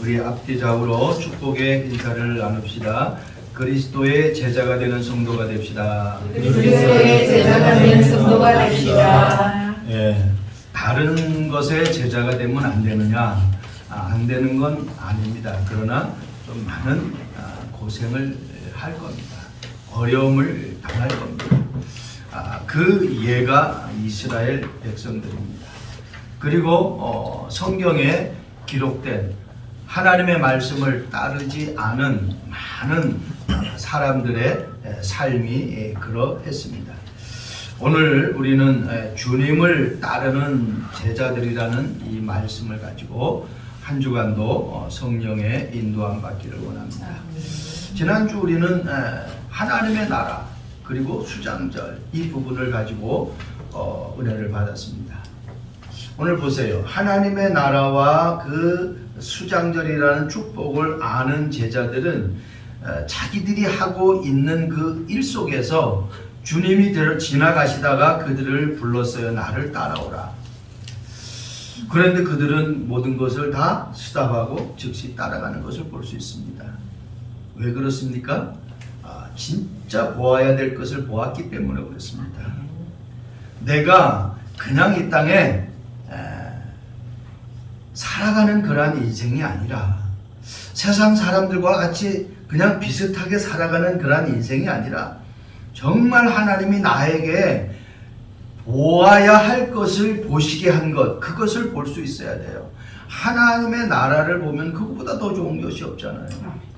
우리 앞뒤좌우로 축복의 인사를 나눕시다. 그리스도의 제자가 되는 성도가 됩시다. 그리스도의 제자가 되는 성도가 됩시다. 예, 다른 것에 제자가 되면 안 되느냐? 안 되는 건 아닙니다. 그러나 좀 많은 고생을 할 겁니다. 어려움을 당할 겁니다. 그 예가 이스라엘 백성들입니다. 그리고 성경에 기록된 하나님의 말씀을 따르지 않은 많은 사람들의 삶이 그러했습니다. 오늘 우리는 주님을 따르는 제자들이라는 이 말씀을 가지고 한 주간도 성령의 인도함 받기를 원합니다. 지난주 우리는 하나님의 나라 그리고 수장절 이 부분을 가지고 은혜를 받았습니다. 오늘 보세요. 하나님의 나라와 그 수장절이라는 축복을 아는 제자들은 자기들이 하고 있는 그 일 속에서 주님이 지나가시다가 그들을 불렀어요. 나를 따라오라. 그런데 그들은 모든 것을 다 스탑하고 즉시 따라가는 것을 볼 수 있습니다. 왜 그렇습니까? 진짜 보아야 될 것을 보았기 때문에 그렇습니다. 내가 그냥 이 땅에 살아가는 그러한 인생이 아니라 세상 사람들과 같이 그냥 비슷하게 살아가는 그러한 인생이 아니라 정말 하나님이 나에게 보아야 할 것을 보시게 한 것, 그것을 볼 수 있어야 돼요. 하나님의 나라를 보면 그것보다 더 좋은 것이 없잖아요.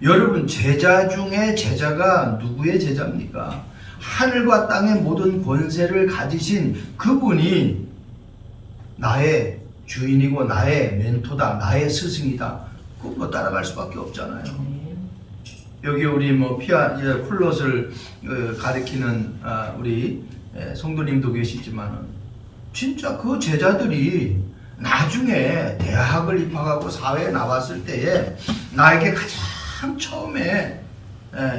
여러분, 제자 중에 제자가 누구의 제자입니까? 하늘과 땅의 모든 권세를 가지신 그분이 나의 주인이고 나의 멘토다, 나의 스승이다. 그거 뭐 따라갈 수밖에 없잖아요. 여기 우리 쿨롯을 가리키는 우리 성도님도 계시지만은 진짜 그 제자들이 나중에 대학을 입학하고 사회에 나왔을 때에 나에게 가장 처음에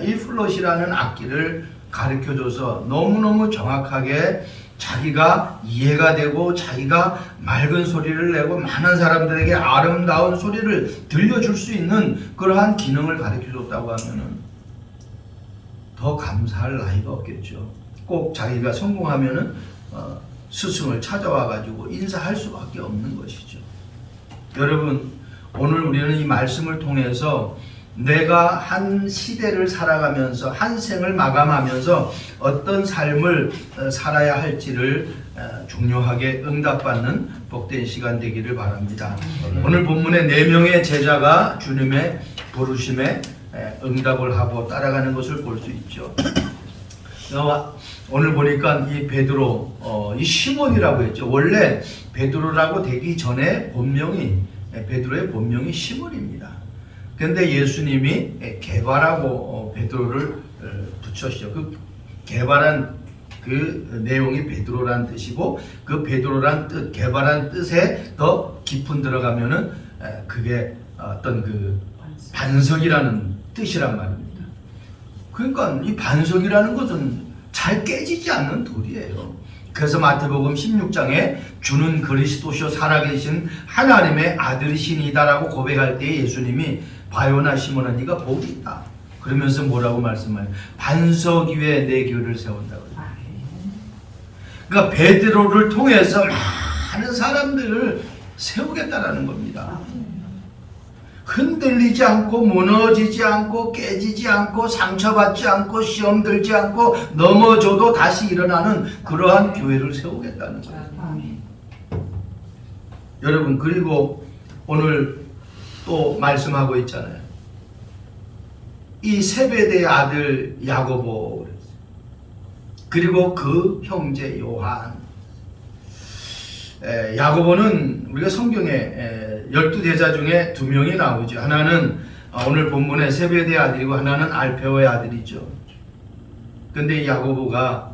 이 플롯이라는 악기를 가르쳐줘서 너무너무 정확하게 자기가 이해가 되고 자기가 맑은 소리를 내고 많은 사람들에게 아름다운 소리를 들려줄 수 있는 그러한 기능을 가르쳐줬다고 하면은 더 감사할 나위가 없겠죠. 꼭 자기가 성공하면은 스승을 찾아와 가지고 인사할 수밖에 없는 것이죠. 여러분, 오늘 우리는 이 말씀을 통해서 내가 한 시대를 살아가면서 한 생을 마감하면서 어떤 삶을 살아야 할지를 중요하게 응답받는 복된 시간 되기를 바랍니다. 오늘 본문에 4명의 제자가 주님의 부르심에 응답을 하고 따라가는 것을 볼 수 있죠. 오늘 보니까 이 베드로, 이 시몬이라고 했죠. 원래 베드로라고 되기 전에 베드로의 본명이 시몬입니다. 그런데 예수님이 개바라고 베드로를 붙였죠. 그 개바란 그 내용이 베드로란 뜻이고 그 베드로란 뜻, 개바란 뜻에 더 깊은 들어가면은 그게 어떤 그 반석이라는 뜻이란 말입니다. 그러니까 이 반석이라는 것은 잘 깨지지 않는 돌이에요. 그래서 마태복음 16장에 주는 그리스도시요 살아계신 하나님의 아들이시니다라고 고백할 때 예수님이 바요나 시몬아 네가 복이 있다. 그러면서 뭐라고 말씀해요? 반석 위에 내 교를 세운다고. 그러니까 베드로를 통해서 많은 사람들을 세우겠다라는 겁니다. 흔들리지 않고 무너지지 않고 깨지지 않고 상처받지 않고 시험 들지 않고 넘어져도 다시 일어나는 그러한 교회를 세우겠다는 거예요. 여러분, 그리고 오늘 또 말씀하고 있잖아요. 이 세베대의 아들 야고보 그리고 그 형제 요한. 야고보는 우리가 성경에 12제자 중에 2명이 나오죠. 하나는 오늘 본문의 세베대의 아들이고 하나는 알페오의 아들이죠. 그런데 야고보가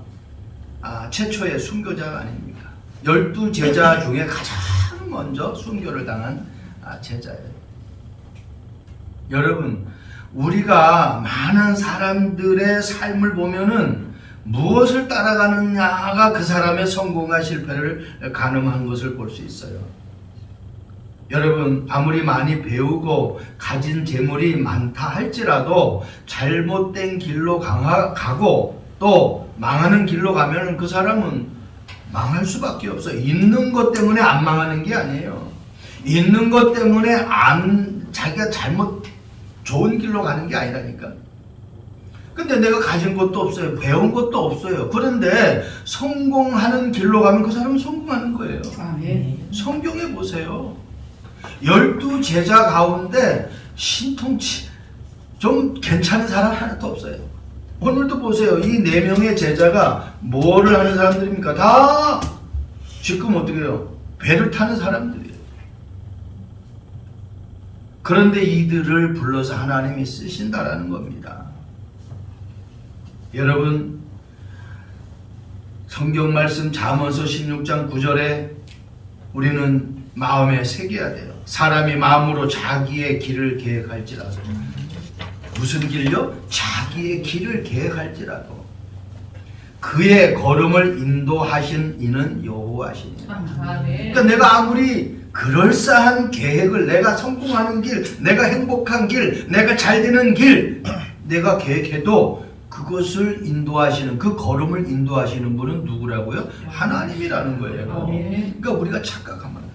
최초의 순교자가 아닙니까? 12제자 중에 가장 먼저 순교를 당한 제자예요. 여러분, 우리가 많은 사람들의 삶을 보면은 무엇을 따라가느냐가 그 사람의 성공과 실패를 가늠한 것을 볼 수 있어요. 여러분 아무리 많이 배우고 가진 재물이 많다 할지라도 잘못된 길로 가고 또 망하는 길로 가면 그 사람은 망할 수밖에 없어요. 있는 것 때문에 안 망하는 게 아니에요. 있는 것 때문에 자기가 잘못 좋은 길로 가는 게 아니라니까. 근데 내가 가진 것도 없어요. 배운 것도 없어요. 그런데 성공하는 길로 가면 그 사람은 성공하는 거예요. 아멘. 성경에 보세요. 12 제자 가운데 신통치 좀 괜찮은 사람 하나도 없어요. 오늘도 보세요. 이 4명의 제자가 뭐를 하는 사람들입니까? 다 지금 어떻게 해요? 배를 타는 사람들이에요. 그런데 이들을 불러서 하나님이 쓰신다라는 겁니다. 여러분 성경 말씀 잠언서 16장 9절에 우리는 마음에 새겨야 돼요. 사람이 마음으로 자기의 길을 계획할지라도. 무슨 길요? 자기의 길을 계획할지라도 그의 걸음을 인도하신 이는 여호와시니라. 그러니까 내가 아무리 그럴싸한 계획을, 내가 성공하는 길, 내가 행복한 길, 내가 잘 되는 길 내가 계획해도 그것을 인도하시는, 그 걸음을 인도하시는 분은 누구라고요? 하나님이라는 거예요. 그러니까 우리가 착각하면 안 돼요.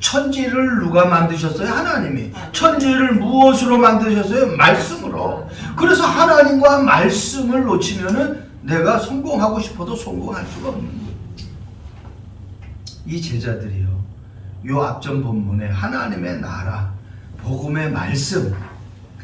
천지를 누가 만드셨어요? 하나님이. 천지를 무엇으로 만드셨어요? 말씀으로. 그래서 하나님과 말씀을 놓치면은 내가 성공하고 싶어도 성공할 수가 없는 거예요. 이 제자들이요, 요 앞전 본문에 하나님의 나라, 복음의 말씀,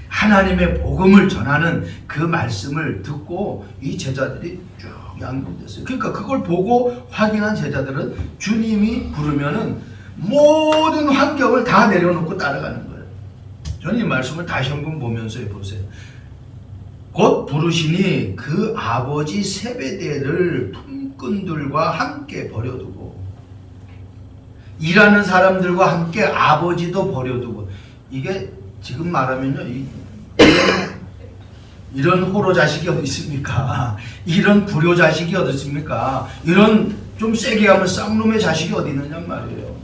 하나님의 복음을 전하는 그 말씀을 듣고 이 제자들이 쭉 양육됐어요. 그러니까 그걸 보고 확인한 제자들은 주님이 부르면은 모든 환경을 다 내려놓고 따라가는 거예요. 저는 이 말씀을 다시 한번 보면서 보세요. 곧 부르시니 그 아버지 세베대를 품꾼들과 함께 버려두고, 일하는 사람들과 함께 아버지도 버려두고, 이게 지금 말하면요, 이런 호로 자식이 어디 있습니까? 이런 불효 자식이 어디 있습니까? 이런 좀 세게 하면 쌍놈의 자식이 어디 있느냔 말이에요.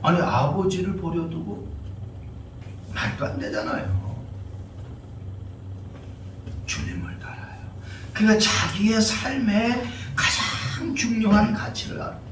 아니, 아버지를 버려두고 말도 안 되잖아요. 주님을 따라요. 그러니까 자기의 삶의 가장 중요한 가치를 알아요.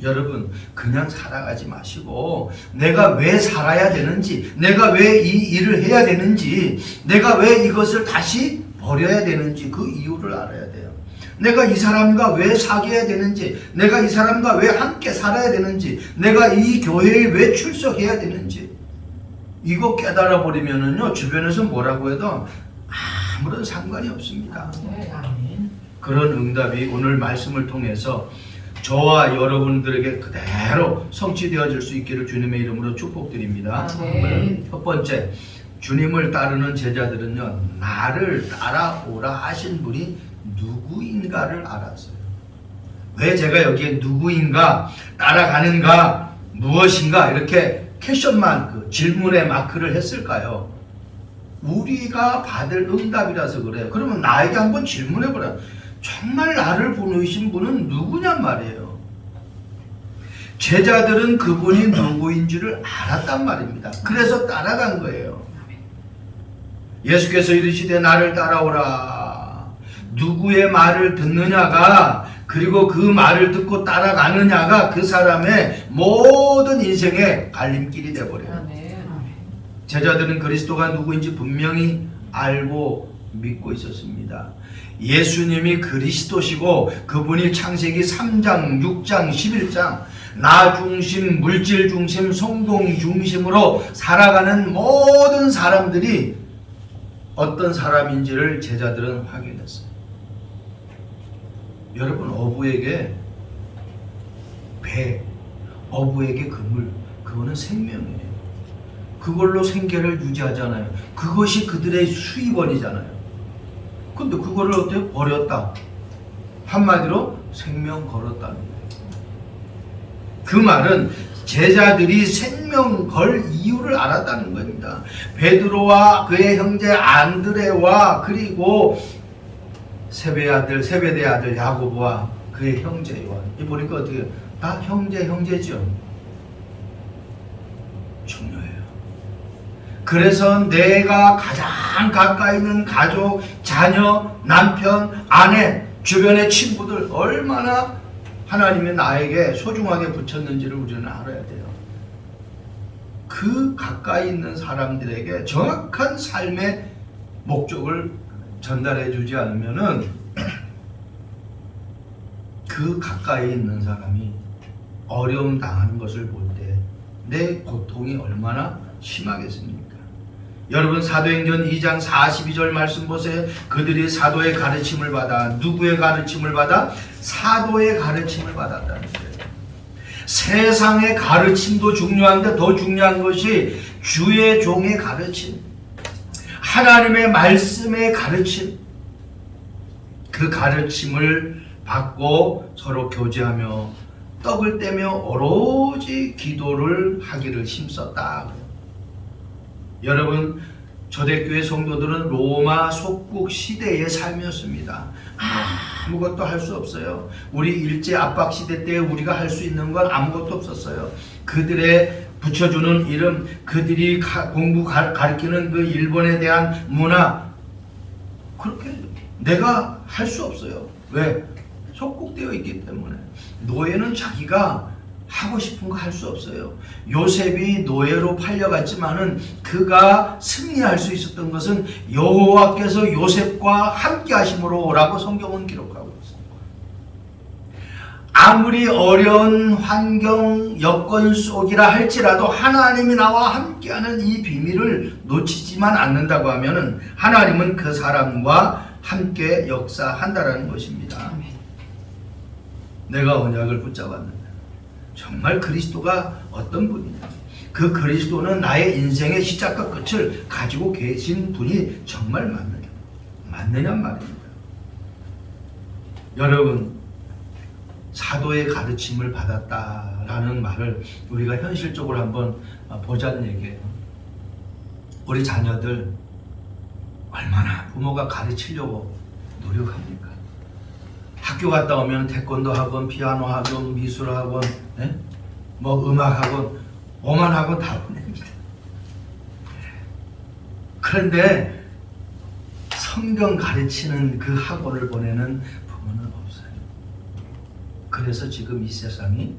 여러분, 그냥 살아가지 마시고 내가 왜 살아야 되는지, 내가 왜 이 일을 해야 되는지, 내가 왜 이것을 다시 버려야 되는지 그 이유를 알아야 돼요. 내가 이 사람과 왜 사귀어야 되는지, 내가 이 사람과 왜 함께 살아야 되는지, 내가 이 교회에 왜 출석해야 되는지, 이거 깨달아 버리면은요, 주변에서 뭐라고 해도 아무런 상관이 없습니다. 그런 응답이 오늘 말씀을 통해서 저와 여러분들에게 그대로 성취되어질 수 있기를 주님의 이름으로 축복드립니다. 첫 번째, 주님을 따르는 제자들은요, 나를 따라오라 하신 분이 누구인가를 알았어요. 왜 제가 여기에 누구인가, 따라가는가, 무엇인가 이렇게 퀘션만, 그 질문에 마크를 했을까요? 우리가 받을 응답이라서 그래요. 그러면 나에게 한번 질문해보라. 정말 나를 보내신 분은 누구냔 말이에요. 제자들은 그분이 누구인지를 알았단 말입니다. 그래서 따라간 거예요. 예수께서 이르시되 나를 따라오라. 누구의 말을 듣느냐가, 그리고 그 말을 듣고 따라가느냐가 그 사람의 모든 인생의 갈림길이 되어버려요. 제자들은 그리스도가 누구인지 분명히 알고 믿고 있었습니다. 예수님이 그리스도시고 그분이 창세기 3장, 6장, 11장 나 중심, 물질 중심, 성공 중심으로 살아가는 모든 사람들이 어떤 사람인지를 제자들은 확인했어요. 여러분, 어부에게 배, 어부에게 그물, 그거는 생명이에요. 그걸로 생계를 유지하잖아요. 그것이 그들의 수입원이잖아요. 근데 그거를 어떻게 버렸다? 한마디로 생명 걸었다는 거예요. 그 말은 제자들이 생명 걸 이유를 알았다는 겁니다. 베드로와 그의 형제 안드레와 그리고 세베대 아들 야고보와 그의 형제 요한. 이 보니까 어떻게 다 형제죠. 중요해요. 그래서 내가 가장 가까이 있는 가족, 자녀, 남편, 아내, 주변의 친구들 얼마나 하나님이 나에게 소중하게 붙였는지를 우리는 알아야 돼요. 그 가까이 있는 사람들에게 정확한 삶의 목적을 전달해 주지 않으면은 그 가까이 있는 사람이 어려움 당하는 것을 볼 때 내 고통이 얼마나 심하겠습니까? 여러분 사도행전 2장 42절 말씀 보세요. 그들이 사도의 가르침을 받아 누구의 가르침을 받아? 사도의 가르침을 받았다는 거예요. 세상의 가르침도 중요한데 더 중요한 것이 주의 종의 가르침, 하나님의 말씀의 가르침, 그 가르침을 받고 서로 교제하며 떡을 떼며 오로지 기도를 하기를 힘썼다. 여러분 초대교회 성도들은 로마 속국 시대의 삶이었습니다. 아무것도 할 수 없어요. 우리 일제 압박 시대 때 우리가 할 수 있는 건 아무것도 없었어요. 그들의 붙여주는 이름, 그들이 가르치는 그 일본에 대한 문화, 그렇게 내가 할 수 없어요. 왜? 속국되어 있기 때문에. 노예는 자기가 하고 싶은 거 할 수 없어요. 요셉이 노예로 팔려갔지만은 그가 승리할 수 있었던 것은 여호와께서 요셉과 함께 하심으로라고 성경은 기록하고 있습니다. 아무리 어려운 환경 여건 속이라 할지라도 하나님이 나와 함께하는 이 비밀을 놓치지만 않는다고 하면은 하나님은 그 사람과 함께 역사한다라는 것입니다. 내가 언약을 붙잡았는데 정말 그리스도가 어떤 분이냐, 그 그리스도는 나의 인생의 시작과 끝을 가지고 계신 분이 정말 맞느냐 말입니다. 여러분 사도의 가르침을 받았다라는 말을 우리가 현실적으로 한번 보자는 얘기예요. 우리 자녀들 얼마나 부모가 가르치려고 노력합니까? 학교 갔다 오면 태권도 학원, 피아노 학원, 미술 학원, 뭐 음악 학원, 오만 학원 다 보냅니다. 그런데 성경 가르치는 그 학원을 보내는 부모는 없어요. 그래서 지금 이 세상이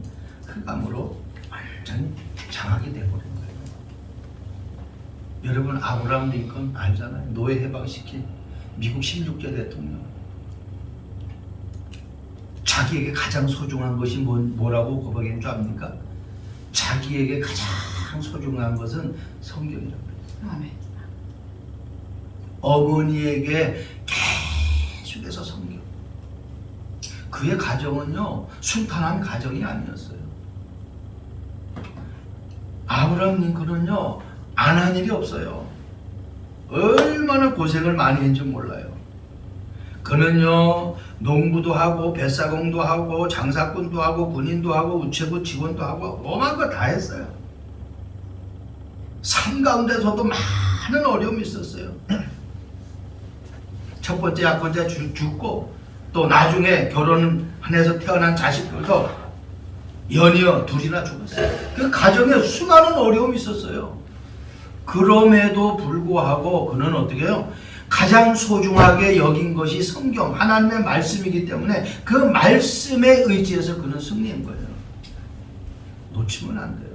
흑암으로 완전히 장악이 되어버린 거예요. 여러분 아브라함 링컨 알잖아요. 노예 해방시킨 미국 16대 대통령. 자기에게 가장 소중한 것이 뭐라고 고백한 줄 압니까? 자기에게 가장 소중한 것은 성경이라고 그랬어요. 아멘. 어머니에게 계속해서 성경. 그의 가정은요 순탄한 가정이 아니었어요. 아브라함 링컨은요 안 한 일이 없어요. 얼마나 고생을 많이 했는지 몰라요. 그는요 농부도 하고 뱃사공도 하고 장사꾼도 하고 군인도 하고 우체부 직원도 하고 오만 거 다 했어요. 삶 가운데서도 많은 어려움이 있었어요. 첫 번째 약혼자 죽고 또 나중에 결혼해서 태어난 자식들도 연이어 둘이나 죽었어요. 그 가정에 수많은 어려움이 있었어요. 그럼에도 불구하고 그는 어떻게 해요? 가장 소중하게 여긴 것이 성경, 하나님의 말씀이기 때문에 그 말씀에 의지해서 그는 승리한 거예요. 놓치면 안 돼요.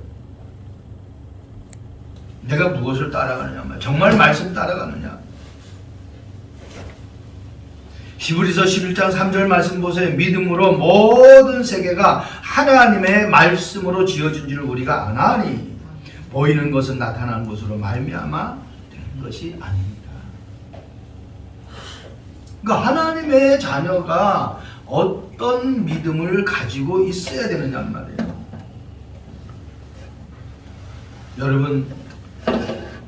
내가 무엇을 따라가느냐 말이야. 정말 말씀 따라가느냐. 히브리서 11장 3절 말씀 보세요. 믿음으로 모든 세계가 하나님의 말씀으로 지어진 줄 우리가 아나니 보이는 것은 나타나는 것으로 말미암아 된 것이 아닙니다. 그러니까 하나님의 자녀가 어떤 믿음을 가지고 있어야 되느냐 말이에요. 여러분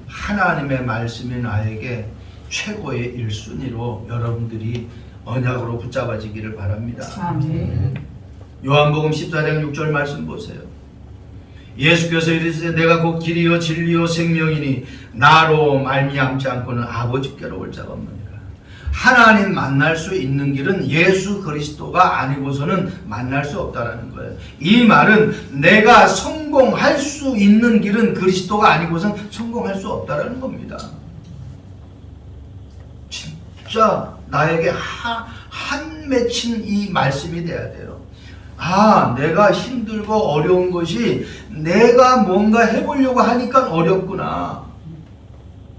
하나님의 말씀이 나에게 최고의 1순위로 여러분들이 언약으로 붙잡아지기를 바랍니다. 아멘. 요한복음 14장 6절 말씀 보세요. 예수께서 이르시되 내가 곧 길이요 진리요 생명이니 나로 말미암지 않고는 아버지께로 올 자가 없느니라. 하나님 만날 수 있는 길은 예수 그리스도가 아니고서는 만날 수 없다라는 거예요. 이 말은 내가 성공할 수 있는 길은 그리스도가 아니고서는 성공할 수 없다라는 겁니다. 진짜 나에게 한 맺힌 이 말씀이 돼야 돼요. 아, 내가 힘들고 어려운 것이 내가 뭔가 해보려고 하니까 어렵구나.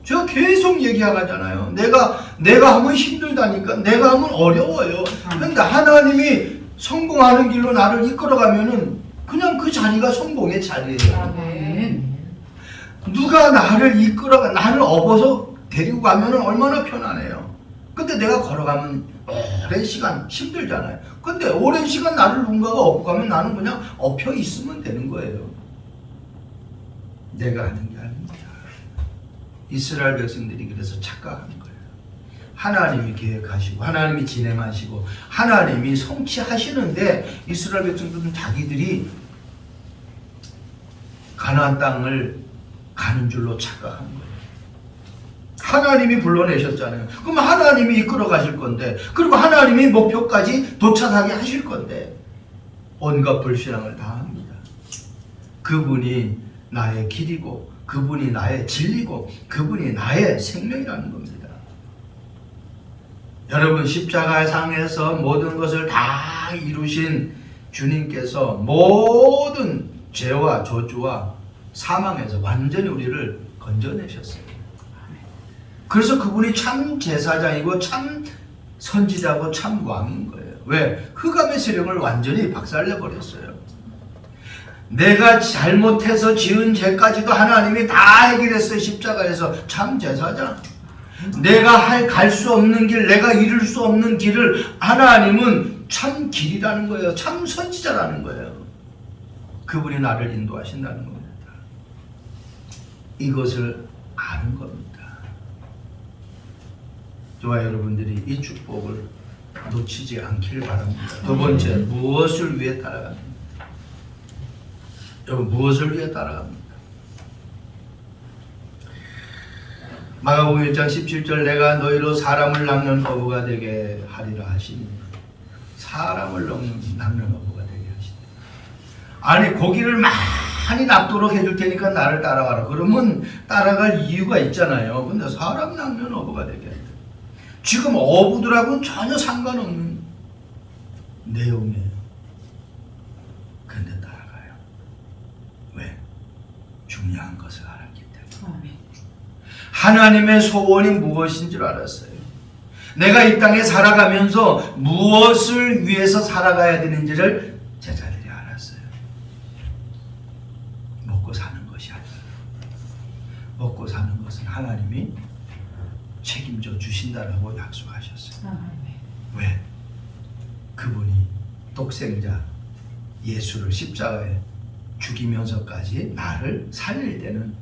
제가 계속 얘기하잖아요. 내가 하면 힘들다니까, 내가 하면 어려워요. 근데 하나님이 성공하는 길로 나를 이끌어가면은 그냥 그 자리가 성공의 자리예요. 아멘. 누가 나를 나를 업어서 데리고 가면은 얼마나 편하네요. 근데 내가 걸어가면 오랜 시간 힘들잖아요. 근데 오랜 시간 나를 누군가가 업고 가면 나는 그냥 엎혀 있으면 되는 거예요. 내가 하는 게 아닙니다. 이스라엘 백성들이 그래서 착각한 거예요. 하나님이 계획하시고 하나님이 진행하시고 하나님이 성취하시는데 이스라엘 백성들은 자기들이 가나안 땅을 가는 줄로 착각한 거예요. 하나님이 불러내셨잖아요. 그럼 하나님이 이끌어 가실 건데, 그리고 하나님이 목표까지 도착하게 하실 건데 온갖 불신앙을 다 합니다. 그분이 나의 길이고 그분이 나의 진리고 그분이 나의 생명이라는 겁니다. 여러분, 십자가상에서 모든 것을 다 이루신 주님께서 모든 죄와 저주와 사망에서 완전히 우리를 건져내셨어요. 그래서 그분이 참 제사장이고 참 선지자고 참 왕인 거예요. 왜? 흑암의 세력을 완전히 박살내버렸어요. 내가 잘못해서 지은 죄까지도 하나님이 다 해결했어요. 십자가에서. 참 제사장. 내가 갈 수 없는 길, 내가 이룰 수 없는 길을 하나님은 참 길이라는 거예요. 참 선지자라는 거예요. 그분이 나를 인도하신다는 겁니다. 이것을 아는 겁니다. 저와 여러분들이 이 축복을 놓치지 않길 바랍니다. 두 번째, 무엇을 위해 따라갑니까? 여러분, 무엇을 위해 따라갑니까? 마가복음 1장 17절, 내가 너희로 사람을 낚는 어부가 되게 하리라 하시니, 사람을 낚는 어부가 되게 하시니, 아니 고기를 많이 낚도록 해줄 테니까 나를 따라와라. 그러면 따라갈 이유가 있잖아요. 근데 사람 낚는 어부가 되게 하리라. 지금 어부들하고는 전혀 상관없는 내용이에요. 근데 따라가요. 왜? 중요한 것을 알았기 때문에. 하나님의 소원이 무엇인 줄 알았어요. 내가 이 땅에 살아가면서 무엇을 위해서 살아가야 되는지를 제자들이 알았어요. 먹고 사는 것이 아니라 먹고 사는 것은 하나님이 책임져 주신다라고 약속하셨어요. 왜? 그분이 독생자 예수를 십자가에 죽이면서까지 나를 살릴 때는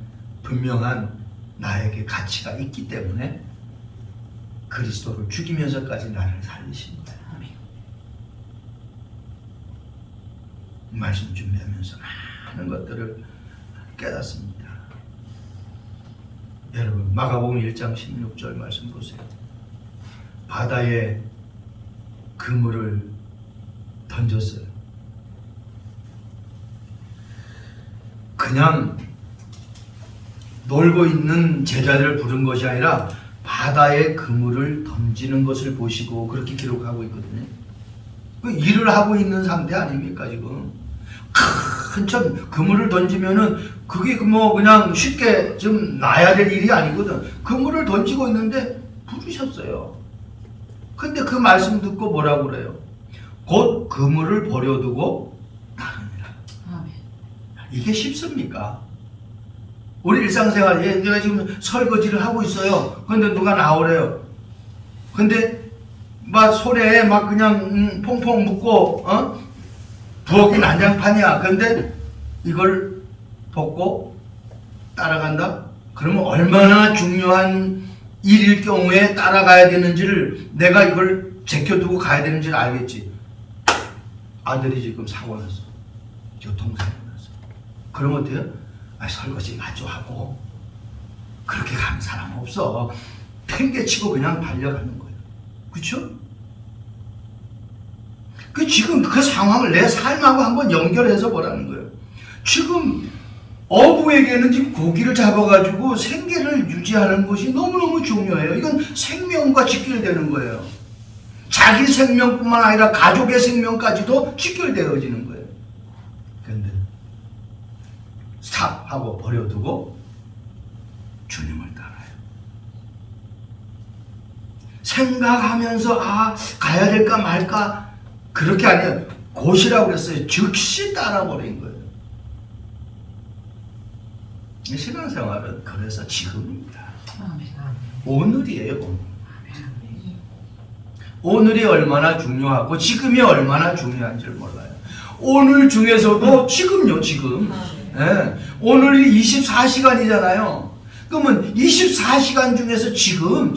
분명한 나에게 가치가 있기 때문에 그리스도를 죽이면서까지 나를 살리신 거예요. 말씀 준비하면서 많은 것들을 깨닫습니다. 여러분, 마가복음 1장 16절 말씀 보세요. 바다에 그물을 던졌어요. 그냥 놀고 있는 제자들을 부른 것이 아니라 바다에 그물을 던지는 것을 보시고 그렇게 기록하고 있거든요. 일을 하고 있는 상태 아닙니까 지금? 큰 천 그물을 던지면은 그게 뭐 그냥 쉽게 좀 놔야 될 일이 아니거든. 그물을 던지고 있는데 부르셨어요. 근데 그 말씀 듣고 뭐라고 그래요? 곧 그물을 버려두고 나가니라. 이게 쉽습니까? 우리 일상생활에 내가 지금 설거지를 하고 있어요. 근데 누가 나오래요. 근데 막 손에 막 그냥 퐁퐁 묶고 부엌이 난장판이야. 근데 이걸 벗고 따라간다? 그러면 얼마나 중요한 일일 경우에 따라가야 되는지를 내가 이걸 제껴두고 가야 되는지를 알겠지. 아들이 지금 사고 났어. 교통사고 났어. 그러면 어때요? 설거지 마저 하고 그렇게 가는 사람 없어. 팽개치고 그냥 달려가는 거예요. 그쵸? 그 지금 그 상황을 내 삶하고 한번 연결해서 보라는 거예요. 지금 어부에게는 지금 고기를 잡아가지고 생계를 유지하는 것이 너무너무 중요해요. 이건 생명과 직결되는 거예요. 자기 생명뿐만 아니라 가족의 생명까지도 직결되어지는 거예요. 그런데 스탑하고 버려두고 주님을 따라요. 생각하면서 가야 될까 말까 그렇게 아니에요. 곧이라고 그랬어요. 즉시 따라버린 거예요. 신앙생활은 그래서 지금입니다. 오늘이에요. 오늘. 오늘이 얼마나 중요하고 지금이 얼마나 중요한지를 몰라요. 오늘 중에서도 지금요. 지금. 네. 오늘이 24시간이잖아요. 그러면 24시간 중에서 지금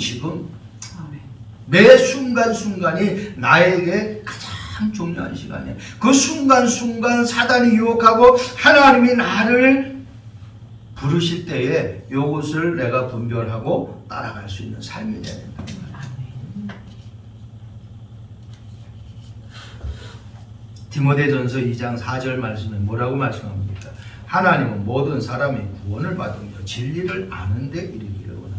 매 순간순간이 나에게 가장 중요한 시간이에요. 그 순간순간 사단이 유혹하고 하나님이 나를 부르실 때에 이것을 내가 분별하고 따라갈 수 있는 삶이 되야 된다. 디모데전서 2장 4절 말씀에 뭐라고 말씀합니까? 하나님은 모든 사람이 구원을 받으며 진리를 아는 데 이르기를 원합니다.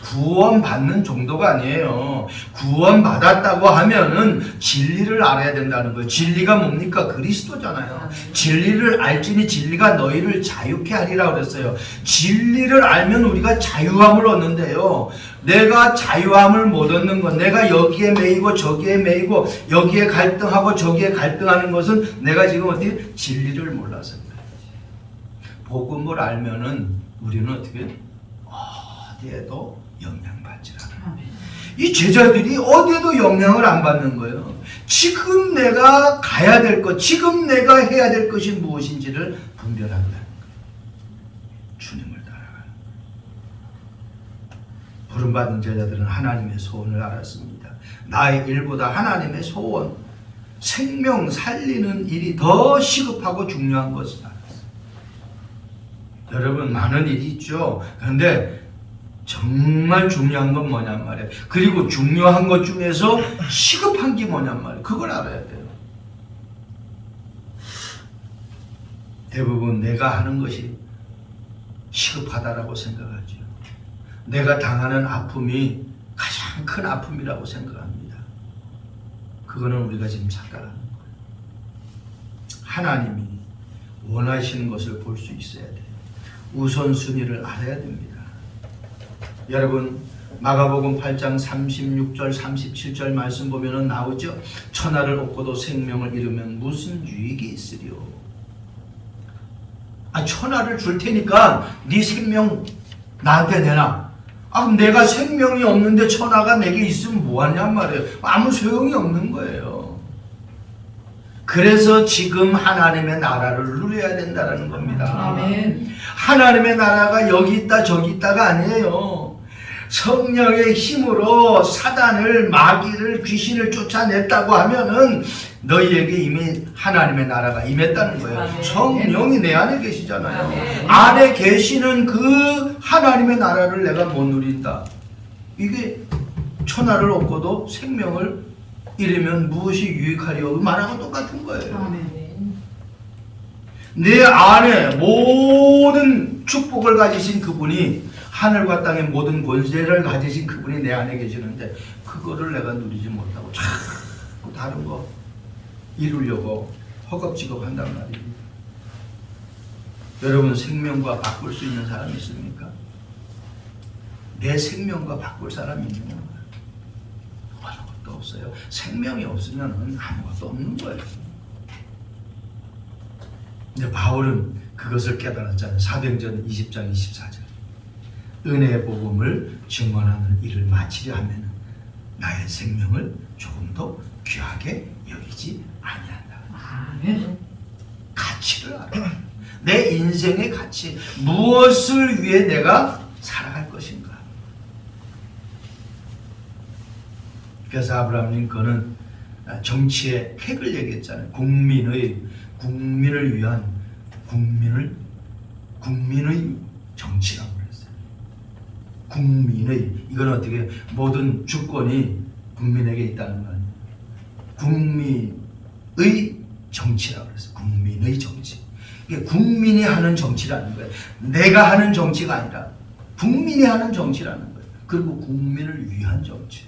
구원받는 정도가 아니에요. 구원받았다고 하면은 진리를 알아야 된다는 거예요. 진리가 뭡니까? 그리스도잖아요. 진리를 알지니 진리가 너희를 자유케 하리라 그랬어요. 진리를 알면 우리가 자유함을 얻는데요. 내가 자유함을 못 얻는 것, 내가 여기에 매이고 저기에 매이고 여기에 갈등하고 저기에 갈등하는 것은 내가 지금 어떻게 진리를 몰라서입니다. 복음을 알면은 우리는 어떻게 어디에도 영향받지 않아요. 이 제자들이 어디에도 영향을 안 받는 거예요. 지금 내가 가야 될 것, 지금 내가 해야 될 것이 무엇인지를 분별하게 하는 거예요. 주님을 따라가요. 부름받은 제자들은 하나님의 소원을 알았습니다. 나의 일보다 하나님의 소원, 생명 살리는 일이 더 시급하고 중요한 것을 알았어요. 여러분 많은 일이 있죠. 그런데 정말 중요한 건 뭐냔 말이에요. 그리고 중요한 것 중에서 시급한 게 뭐냔 말이에요. 그걸 알아야 돼요. 대부분 내가 하는 것이 시급하다라고 생각하죠. 내가 당하는 아픔이 가장 큰 아픔이라고 생각합니다. 그거는 우리가 지금 착각하는 거예요. 하나님이 원하시는 것을 볼 수 있어야 돼요. 우선순위를 알아야 됩니다. 여러분 마가복음 8장 36절 37절 말씀 보면은 나오죠. 천하를 얻고도 생명을 잃으면 무슨 유익이 있으리요. 천하를 줄 테니까 네 생명 나한테 내놔. 그럼 내가 생명이 없는데 천하가 내게 있으면 뭐하냔 말이에요. 아무 소용이 없는 거예요. 그래서 지금 하나님의 나라를 누려야 된다는 겁니다. 아멘. 하나님의 나라가 여기 있다 저기 있다가 아니에요. 성령의 힘으로 사단을, 마귀를, 귀신을 쫓아냈다고 하면은 너희에게 이미 하나님의 나라가 임했다는 거예요. 아멘. 성령이 내 안에 계시잖아요. 아멘. 안에 계시는 그 하나님의 나라를 내가 못 누린다. 이게 천하를 얻고도 생명을 잃으면 무엇이 유익하리요? 말하고 똑같은 거예요. 아멘. 내 안에 모든 축복을 가지신 그분이, 하늘과 땅의 모든 권세를 가지신 그분이 내 안에 계시는데 그거를 내가 누리지 못하고 자꾸 다른 거 이루려고 허겁지겁 한단 말이에요. 여러분 생명과 바꿀 수 있는 사람이 있습니까? 내 생명과 바꿀 사람이 있느냐? 아무것도 없어요. 생명이 없으면 아무것도 없는 거예요. 근데 바울은 그것을 깨달았잖아요. 사도행전 20장 24절. 은혜의 복음을 증언하는 일을 마치려 하면 나의 생명을 조금 더 귀하게 여기지 아니한다. 아멘. 가치를 알아. 내 인생의 가치, 무엇을 위해 내가 살아갈 것인가. 그래서 아브라함 링컨은 정치의 핵을 얘기했잖아요. 국민을 위한 국민의 정치라고 그랬어요. 국민의, 이건 어떻게 모든 주권이 국민에게 있다는 거 아니에요. 국민의 정치라고 그랬어요. 국민의 정치. 이게 국민이 하는 정치라는 거예요. 내가 하는 정치가 아니라 국민이 하는 정치라는 거예요. 그리고 국민을 위한 정치.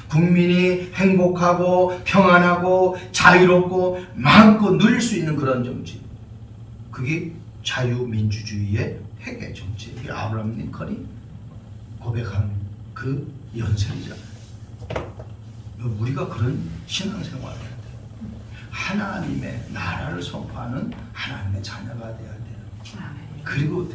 국민이 행복하고 평안하고 자유롭고 마음껏 누릴 수 있는 그런 정치. 그게 자유민주주의의 핵의 정치. 아브라함 링컨이 고백한 그 연설이잖아요. 우리가 그런 신앙생활을 해야 돼요. 하나님의 나라를 선포하는 하나님의 자녀가 돼야 돼요. 그리고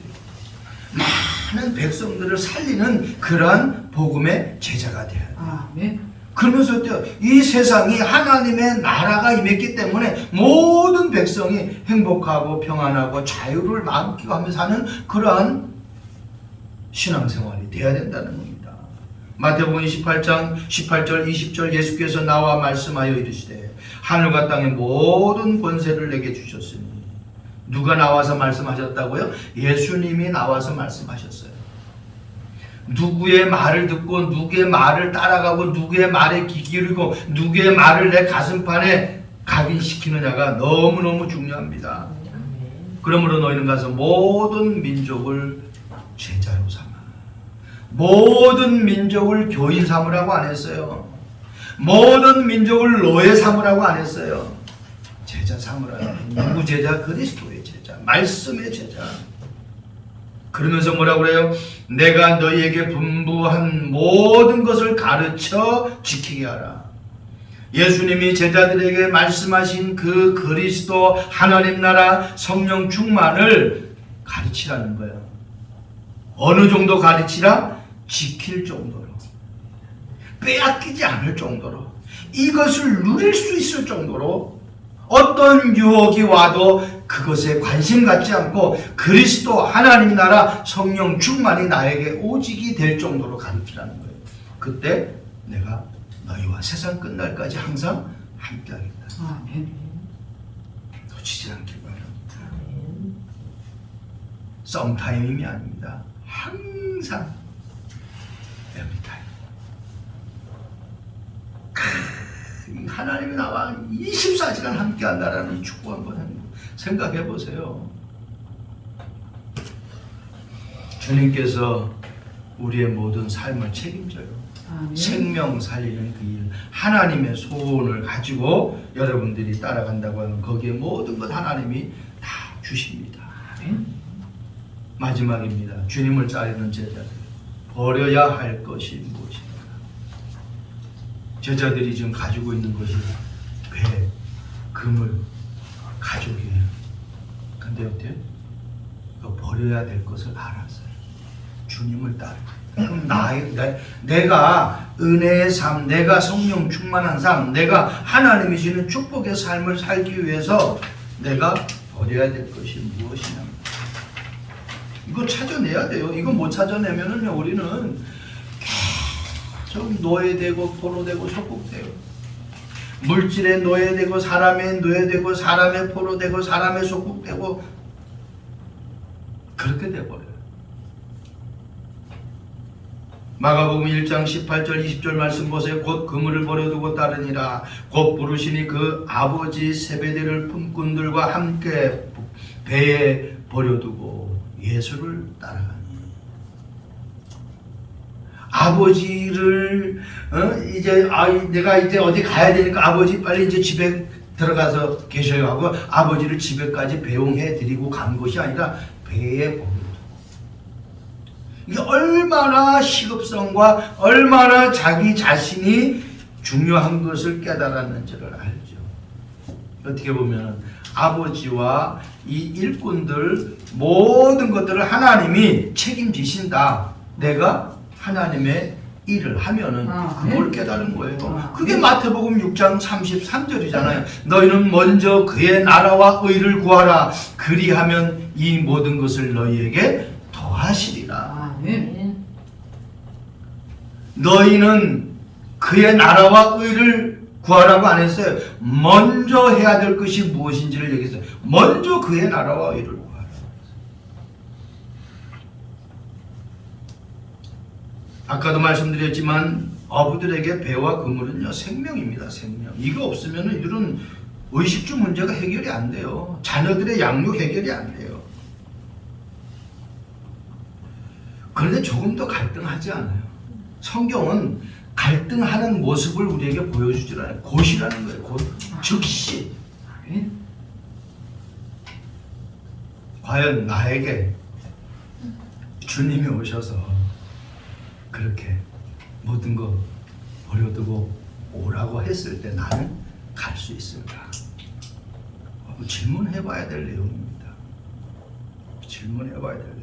많은 백성들을 살리는 그러한 복음의 제자가 돼야 돼요. 그러면서 어때요? 이 세상이 하나님의 나라가 임했기 때문에 모든 백성이 행복하고 평안하고 자유를 만끽하며 사는 그러한 신앙생활이 돼야 된다는 겁니다. 마태복음 28장 18절 20절 예수께서 나와 말씀하여 이르시되 하늘과 땅의 모든 권세를 내게 주셨으니. 누가 나와서 말씀하셨다고요? 예수님이 나와서 말씀하셨어요. 누구의 말을 듣고 누구의 말을 따라가고 누구의 말에 귀 기울이고 누구의 말을 내 가슴판에 각인시키느냐가 너무너무 중요합니다. 그러므로 너희는 가서 모든 민족을 제자로 삼아. 모든 민족을 교인 삼으라고 안 했어요. 모든 민족을 노예 삼으라고 안 했어요. 제자 삼으라. 누구 제자? 그리스도의 제자. 말씀의 제자. 그러면서 뭐라고 그래요? 내가 너희에게 분부한 모든 것을 가르쳐 지키게 하라. 예수님이 제자들에게 말씀하신 그 그리스도 하나님 나라 성령 충만을 가르치라는 거예요. 어느 정도 가르치라? 지킬 정도로. 빼앗기지 않을 정도로. 이것을 누릴 수 있을 정도로 어떤 유혹이 와도 그것에 관심 갖지 않고 그리스도 하나님 나라 성령 충만이 나에게 오직이 될 정도로 가르치라는 거예요. 그때 내가 너희와 세상 끝날까지 항상 함께 하겠다. 놓치지 않길 바랍니다. 썸타임이 아닙니다. 항상 에브리타임. 하나님이 나와 24시간 함께 한다라는 이 축복 한번 생각해 보세요. 주님께서 우리의 모든 삶을 책임져요. 생명 살리는 그 일, 하나님의 소원을 가지고 여러분들이 따라간다고 하면 거기에 모든 것 하나님이 다 주십니다. 마지막입니다. 주님을 따르는 제자들, 버려야 할 것이 무엇입니까? 제자들이 지금 가지고 있는 것이 배, 그물, 가족이에요. 근데 어때요? 버려야 될 것을 알았어요. 주님을 따르고. 그럼 내가 은혜의 삶, 내가 성령 충만한 삶, 내가 하나님이 주는 축복의 삶을 살기 위해서 내가 버려야 될 것이 무엇이냐. 이거 찾아내야 돼요. 이거 못 찾아내면은요, 우리는 계속 노예되고 포로되고 속국되고, 물질에 노예되고 사람에 노예되고 사람에 포로되고 사람에 속국되고 그렇게 돼버려요. 마가복음 1장 18절 20절 말씀 보세요. 곧 그물을 버려두고 따르니라. 곧 부르시니 그 아버지 세베대를 품꾼들과 함께 배에 버려두고 예수를 따라가니. 아버지를 내가 이제 어디 가야 되니까 아버지 빨리 이제 집에 들어가서 계셔요 하고 아버지를 집에까지 배웅해 드리고 간 것이 아니라 배에 버려두고. 이게 얼마나 시급성과 얼마나 자기 자신이 중요한 것을 깨달았는지를 알죠. 어떻게 보면 아버지와 이 일꾼들 모든 것들을 하나님이 책임지신다. 내가 하나님의 일을 하면은 그걸 깨달은 거예요. 그게 마태복음 6장 33절이잖아요. 너희는 먼저 그의 나라와 의를 구하라. 그리하면 이 모든 것을 너희에게 더하시리라. 너희는 그의 나라와 의를 구하라고 안 했어요. 먼저 해야 될 것이 무엇인지를 얘기했어요. 먼저 그의 나라와 의를 구하라. 아까도 말씀드렸지만 어부들에게 배와 그물은요 생명입니다. 생명. 이거 없으면 이들은 의식주 문제가 해결이 안 돼요. 자녀들의 양육 해결이 안 돼요. 그런데 조금 더 갈등하지 않아요. 성경은 갈등하는 모습을 우리에게 보여주질 않아요. 곧이라는 거예요. 곧. 즉시. 과연 나에게 주님이 오셔서 그렇게 모든 거 버려두고 오라고 했을 때 나는 갈 수 있을까? 질문해 봐야 될 내용입니다. 질문해 봐야 될 내용.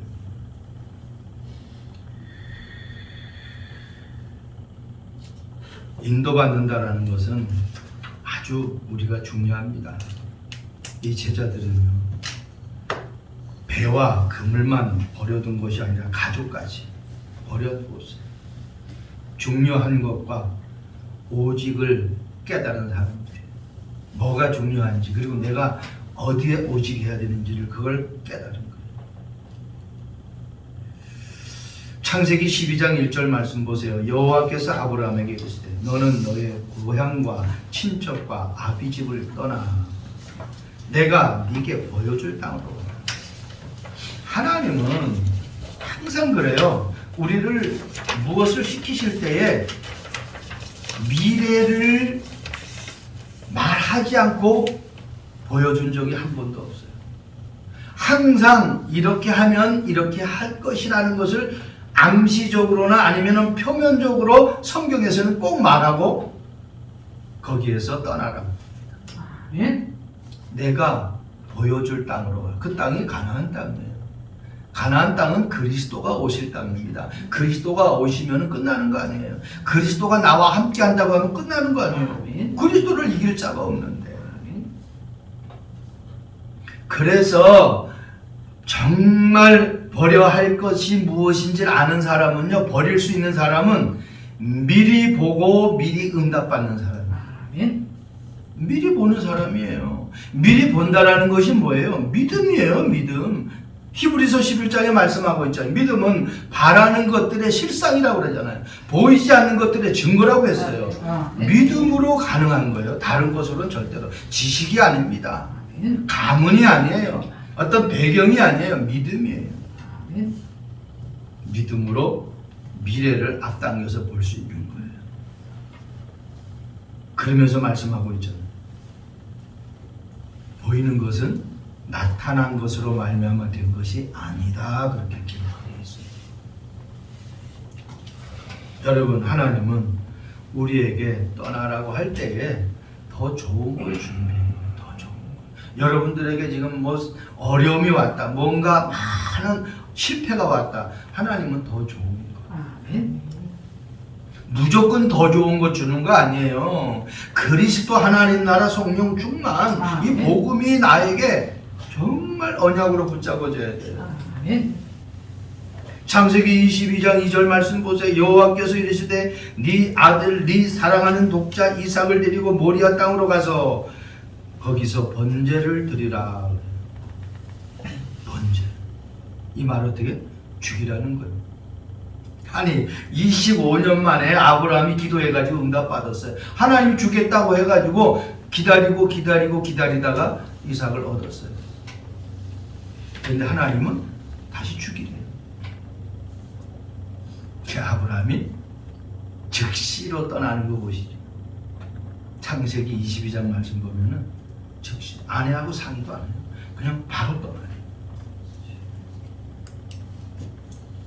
인도받는다라는 것은 아주 우리가 중요합니다. 이 제자들은요, 배와 그물만 버려둔 것이 아니라 가족까지 버려두고 있어요. 중요한 것과 오직을 깨달은 사람들이에요. 뭐가 중요한지, 그리고 내가 어디에 오직해야 되는지를 그걸 깨달은 거예요. 창세기 12장 1절 말씀 보세요. 여호와께서 아브라함에게 이르시되 너는 너의 고향과 친척과 아비집을 떠나 내가 네게 보여줄 땅으로 가라. 하나님은 항상 그래요. 우리를 무엇을 시키실 때에 미래를 말하지 않고 보여준 적이 한 번도 없어요. 항상 이렇게 하면 이렇게 할 것이라는 것을 암시적으로나 아니면 표면적으로 성경에서는 꼭 말하고 거기에서 떠나라고 합니다. 내가 보여줄 땅으로 가요. 그 땅이 가나안 땅이에요. 가나안 땅은 그리스도가 오실 땅입니다. 그리스도가 오시면 끝나는 거 아니에요. 그리스도가 나와 함께 한다고 하면 끝나는 거 아니에요. 그리스도를 이길 자가 없는데. 그래서 정말 버려야 할 것이 무엇인지 아는 사람은요, 버릴 수 있는 사람은 미리 보고 미리 응답받는 사람이에요. 미리 보는 사람이에요. 미리 본다라는 것이 뭐예요? 믿음이에요. 믿음. 히브리서 11장에 말씀하고 있잖아요. 믿음은 바라는 것들의 실상이라고 그러잖아요. 보이지 않는 것들의 증거라고 했어요. 믿음으로 가능한 거예요. 다른 것으로는 절대로. 지식이 아닙니다. 가문이 아니에요. 어떤 배경이 아니에요. 믿음이에요. 믿음으로 미래를 앞당겨서 볼 수 있는 거예요. 그러면서 말씀하고 있잖아요. 보이는 것은 나타난 것으로 말미암아 된 것이 아니다. 그렇게 기록하고 있습니다. 여러분, 하나님은 우리에게 떠나라고 할 때에 더 좋은 걸 준비해요. 더 좋은 걸. 여러분들에게 지금 뭐 어려움이 왔다, 뭔가 많은 실패가 왔다. 하나님은 더 좋은 거. 무조건 더 좋은 거 주는 거 아니에요. 그리스도 하나님 나라 성령 충만, 이 복음이 나에게 정말 언약으로 붙잡아져야 돼요. 창세기 22장 2절 말씀 보세요. 여호와께서 이르시되 네 아들 네 사랑하는 독자 이삭을 데리고 모리아 땅으로 가서 거기서 번제를 드리라. 번제. 이 말 어떻게? 죽이라는 거예요. 아니 25년 만에 아브라함이 기도해가지고 응답받았어요. 하나님이 주겠다고 해가지고 기다리다가 이삭을 얻었어요. 그런데 하나님은 다시 죽이래요. 그 아브라함이 즉시로 떠나는 거 보시죠. 창세기 22장 말씀 보면은 즉시 아내하고 상의도 안 해요. 그냥 바로 떠나요.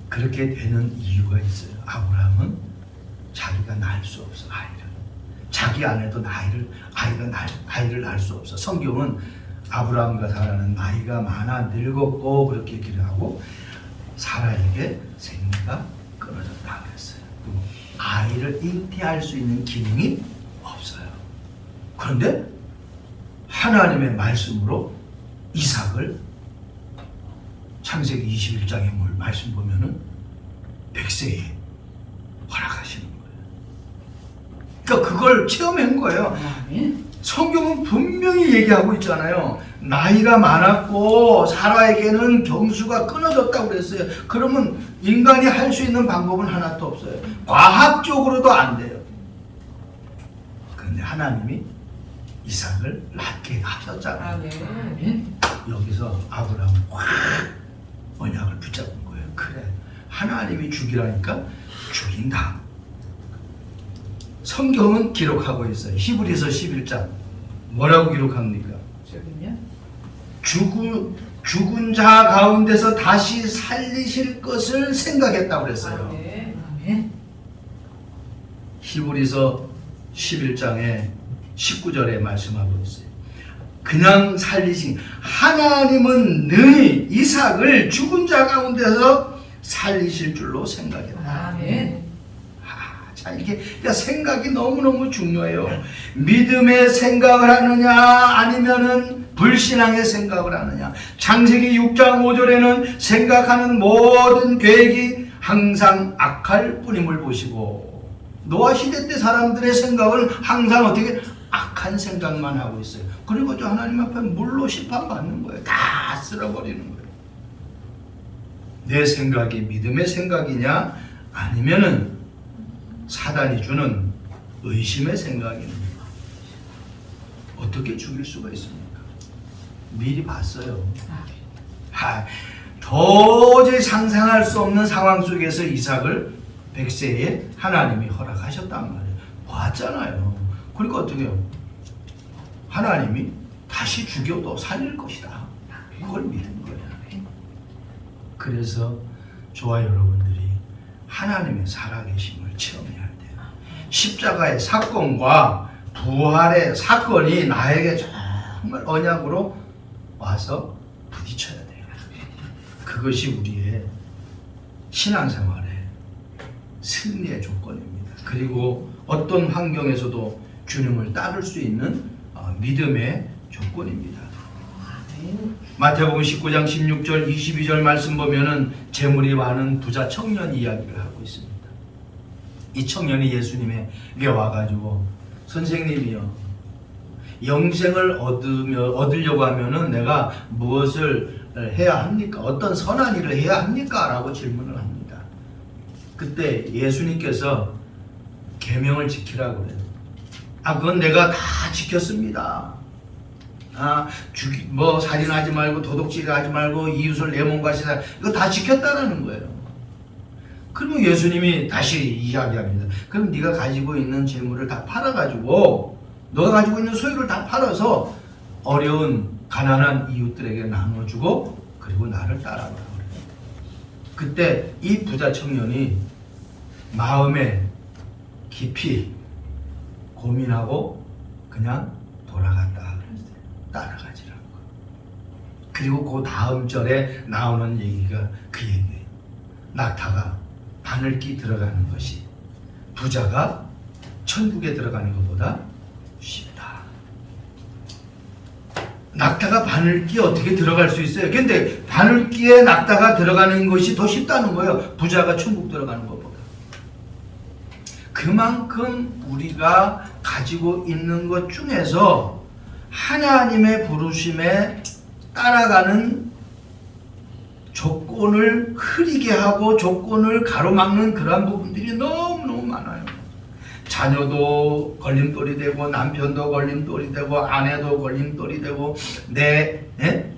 그렇게 되는 이유가 있어요. 아브라함은 자기가 낳을 수 없어, 아이를. 자기 아내도 아이를 낳을 수 없어. 성경은 아브라함과 사라는 나이가 많아 늙었고 그렇게 얘기를 하고 사라에게 생리가 끊어졌다 그랬어요. 그리고 아이를 잉태할 수 있는 기능이 없어요. 그런데 하나님의 말씀으로 이삭을 창세기 21장의 말씀 보면은 100세에 허락하시는 거예요. 그러니까 그걸 체험한 거예요. 성경은 분명히 얘기하고 있잖아요. 나이가 많았고 사라에게는 경수가 끊어졌다고 그랬어요. 그러면 인간이 할 수 있는 방법은 하나도 없어요. 과학적으로도 안 돼요. 그런데 하나님이 이삭을 낳게 하셨잖아요. 여기서 아브라함은 확 언약을 붙잡은 거예요. 그래, 하나님이 죽이라니까 죽인다. 성경은 기록하고 있어요. 히브리서 11장 뭐라고 기록합니까? 죽은 자 가운데서 다시 살리실 것을 생각했다고 그랬어요. 히브리서 11장에 19절에 말씀하고 있어요. 그냥 살리신 하나님은 늘 이삭을 죽은 자 가운데서 살리실 줄로 생각했다. 자, 이게 그러니까 생각이 너무너무 중요해요. 믿음의 생각을 하느냐 아니면은 불신앙의 생각을 하느냐. 창세기 6장 5절에는 생각하는 모든 계획이 항상 악할 뿐임을 보시고, 노아 시대 때 사람들의 생각은 항상 어떻게 악한 생각만 하고 있어요. 그리고 저 하나님 앞에 물로 심판받는 거예요. 다 쓸어버리는 거예요. 내 생각이 믿음의 생각이냐 아니면은 사단이 주는 의심의 생각입니다. 어떻게 죽일 수가 있습니까? 미리 봤어요. 도저히 상상할 수 없는 상황 속에서 이삭을 100세에 하나님이 허락하셨단 말이에요. 봤잖아요. 그러니까 어떻게 해요? 하나님이 다시 죽여도 살릴 것이다. 그걸 믿은 거예요. 그래서 저와 여러분들이 하나님의 살아계심을 체험해야 돼요. 십자가의 사건과 부활의 사건이 나에게 정말 언약으로 와서 부딪혀야 돼요. 그것이 우리의 신앙생활의 승리의 조건입니다. 그리고 어떤 환경에서도 주님을 따를 수 있는 믿음의 조건입니다. 마태복음 19장 16절 22절 말씀 보면은 재물이 많은 부자 청년 이야기를 하고 있습니다. 이 청년이 예수님에게 와가지고 선생님이요, 영생을 얻으려고 하면은 내가 무엇을 해야 합니까? 어떤 선한 일을 해야 합니까? 라고 질문을 합니다. 그때 예수님께서 계명을 지키라고 그래요. 그건 내가 다 지켰습니다. 살인하지 말고 도둑질하지 말고 이웃을 내 몸과 시사, 이거 다 지켰다라는 거예요. 그러면 예수님이 다시 이야기합니다. 그럼 네가 가지고 있는 재물을 다 팔아가지고, 너가 가지고 있는 소유를 다 팔아서 어려운 가난한 이웃들에게 나눠주고 그리고 나를 따라라. 그때 이 부자 청년이 마음에 깊이 고민하고 그냥 돌아갔다. 따라가지라고. 그리고 그 다음 절에 나오는 얘기가 그 얘기예요. 낙타가 바늘기 들어가는 것이 부자가 천국에 들어가는 것보다 쉽다. 낙타가 바늘기에 어떻게 들어갈 수 있어요? 근데 바늘기에 낙타가 들어가는 것이 더 쉽다는 거예요. 부자가 천국 들어가는 것보다. 그만큼 우리가 가지고 있는 것 중에서 하나님의 부르심에 따라가는 조건을 흐리게 하고 조건을 가로막는 그런 부분들이 너무너무 많아요. 자녀도 걸림돌이 되고, 남편도 걸림돌이 되고, 아내도 걸림돌이 되고,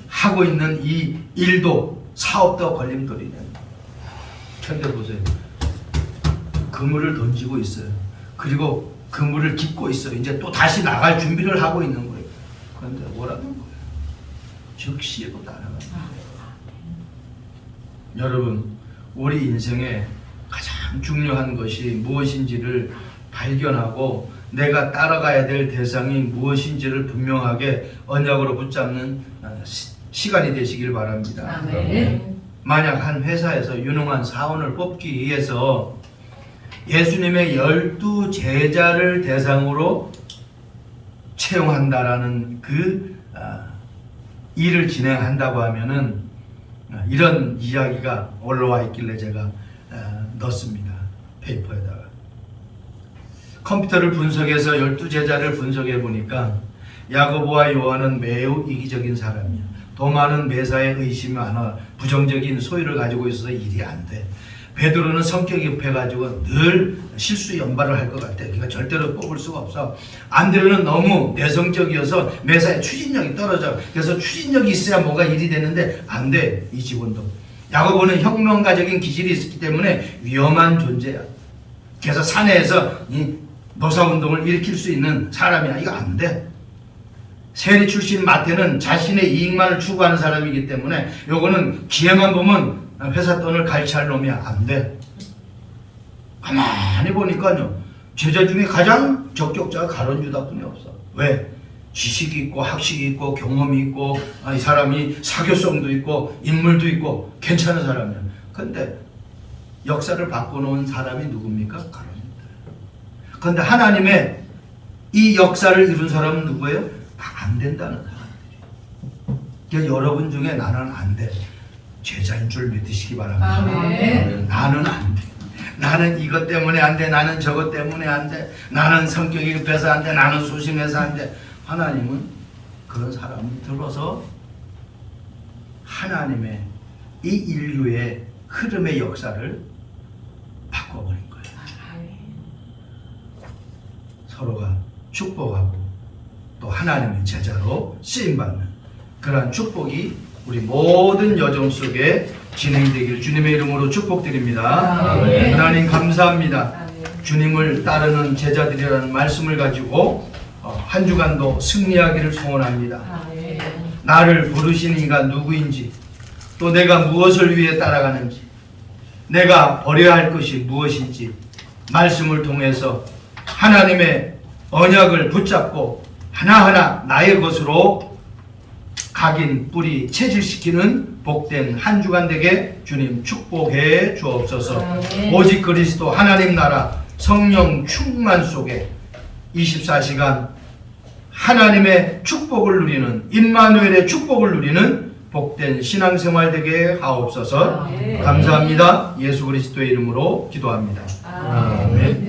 하고 있는 이 일도, 사업도 걸림돌이 되고. 현대 보세요. 그물을 던지고 있어요. 그리고 그물을 깃고 있어요. 이제 또 다시 나갈 준비를 하고 있는 거예요. 그런데 뭐라는 거예요? 즉시로 따라가는 거예요. 여러분, 우리 인생에 가장 중요한 것이 무엇인지를 발견하고 내가 따라가야 될 대상이 무엇인지를 분명하게 언약으로 붙잡는 시간이 되시길 바랍니다. 만약 한 회사에서 유능한 사원을 뽑기 위해서 예수님의 12 제자를 대상으로 채용한다라는 그 일을 진행한다고 하면은 이런 이야기가 올라와 있길래 제가 넣었습니다. 페이퍼에다가. 컴퓨터를 분석해서 12 제자를 분석해 보니까 야고보와 요한은 매우 이기적인 사람이야. 더 많은 매사에 의심이 많아 부정적인 소유를 가지고 있어서 일이 안 돼. 베드로는 성격이 급해가지고 늘 실수 연발을 할 것 같아. 그러니까 절대로 뽑을 수가 없어. 안드레는 너무 내성적이어서 매사에 추진력이 떨어져. 그래서 추진력이 있어야 뭐가 일이 되는데 안 돼. 이 직원도. 야고보는 혁명가적인 기질이 있기 때문에 위험한 존재야. 그래서 사내에서 이 노사운동을 일으킬 수 있는 사람이야. 이거 안 돼. 세리 출신 마태는 자신의 이익만을 추구하는 사람이기 때문에 요거는 기회만 보면 회사 돈을 갈취할 놈이야. 안 돼. 가만히 보니까요, 제자 중에 가장 적격자가 가룟 유다뿐이 없어. 왜? 지식이 있고 학식이 있고 경험이 있고 이 사람이 사교성도 있고 인물도 있고 괜찮은 사람이야. 근데 역사를 바꿔놓은 사람이 누굽니까? 가룟 유다. 근데 하나님의 이 역사를 이룬 사람은 누구예요? 다 안 된다는 사람들이. 그러니까 여러분 중에 나는 안 돼. 제자인 줄 믿으시기 바랍니다. 아멘. 나는 안 돼. 나는 이것 때문에 안 돼. 나는 저것 때문에 안 돼. 나는 성격이 급해서 안 돼. 나는 소심해서 안 돼. 하나님은 그런 사람을 들어서 하나님의 이 인류의 흐름의 역사를 바꿔버린 거예요. 서로가 축복하고 또 하나님의 제자로 쓰임받는 그러한 축복이 우리 모든 여정 속에 진행되길 주님의 이름으로 축복드립니다. 아멘. 하나님 감사합니다. 아멘. 주님을 따르는 제자들이라는 말씀을 가지고 한 주간도 승리하기를 소원합니다. 아멘. 나를 부르신 이가 누구인지, 또 내가 무엇을 위해 따라가는지, 내가 버려야 할 것이 무엇인지 말씀을 통해서 하나님의 언약을 붙잡고 하나하나 나의 것으로 각인 뿌리 체질시키는 복된 한 주간 되게 주님 축복해 주옵소서. 아멘. 오직 그리스도 하나님 나라 성령 충만 속에 24시간 하나님의 축복을 누리는 임마누엘의 축복을 누리는 복된 신앙생활 되게 하옵소서. 아멘. 감사합니다. 예수 그리스도의 이름으로 기도합니다. 아멘. 아멘.